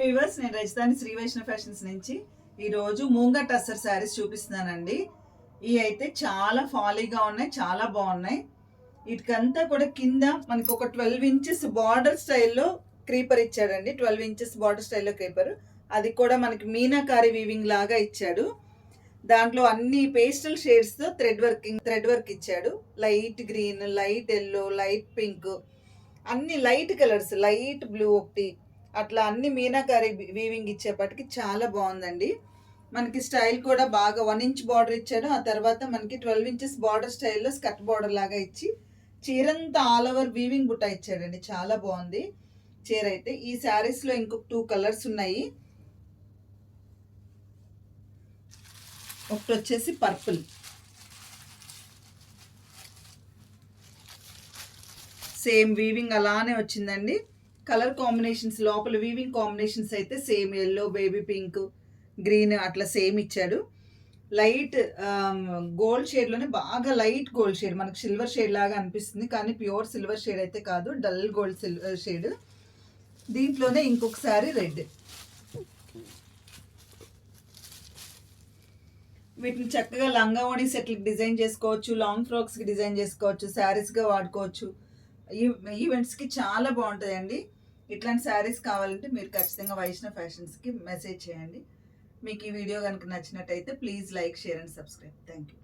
Viewers, నేను రాజధాని Shri Vaishnav fashions నుంచి ఈరోజు మూంగా టస్సర్ శారీస్ చూపిస్తున్నానండి. ఇవి అయితే చాలా ఫాలీగా ఉన్నాయి, చాలా బాగున్నాయి. వీటికంతా కూడా కింద మనకు ఒక 12 ఇంచెస్ బార్డర్ స్టైల్లో క్రీపర్ ఇచ్చాడండి. 12 ఇంచెస్ బార్డర్ స్టైల్లో క్రీపర్, అది కూడా మనకి మీనాకారి వీవింగ్ లాగా ఇచ్చాడు. దాంట్లో అన్ని పేస్టల్ షేడ్స్తో థ్రెడ్ వర్క్ ఇచ్చాడు. Light green, light yellow, light pink, అన్ని లైట్ కలర్స్, లైట్ బ్లూ ఒకటి, అట్లా అన్ని మీనాకారి వీవింగ్ ఇచ్చేపటికి చాలా బాగుందండి. మనకి స్టైల్ కూడా బాగా 1 ఇంచ్ బార్డర్ ఇచ్చాడు. ఆ తర్వాత మనకి 12 ఇంచెస్ బార్డర్ స్టైల్లో స్కర్ట్ బార్డర్ లాగా ఇచ్చి చీరంతా ఆల్ ఓవర్ వీవింగ్ బుట్ట ఇచ్చాడండి. చాలా బాగుంది చీర అయితే. ఈ శారీస్లో ఇంకొక 2 కలర్స్ ఉన్నాయి. ఒకటి వచ్చేసి పర్పుల్, సేమ్ వీవింగ్ అలానే వచ్చిందండి. కలర్ కాంబినేషన్స్ లోపల వీవింగ్ కాంబినేషన్స్ అయితే same yellow, baby pink, green అట్లా సేమ్ ఇచ్చాడు. లైట్ గోల్డ్ షేడ్లోనే బాగా లైట్ గోల్డ్ షేడ్, మనకు సిల్వర్ షేడ్ లాగా అనిపిస్తుంది కానీ ప్యూర్ సిల్వర్ షేడ్ అయితే కాదు, డల్ గోల్డ్ సిల్వర్ షేడ్. దీంట్లోనే ఇంకొకసారి రెడ్. వీటిని చక్కగా లంగా ఓణి సెట్లకి డిజైన్ చేసుకోవచ్చు, లాంగ్ ఫ్రాక్స్కి డిజైన్ చేసుకోవచ్చు, శారీస్గా వాడుకోవచ్చు. ఈవెంట్స్కి చాలా బాగుంటాయండి. ఇట్లాంటి శారీస్ కావాలంటే మీరు ఖచ్చితంగా వైష్ణవ్ ఫ్యాషన్స్కి మెసేజ్ చేయండి. మీకు ఈ వీడియో కనుక నచ్చినట్టయితే please like, share and subscribe. Thank you.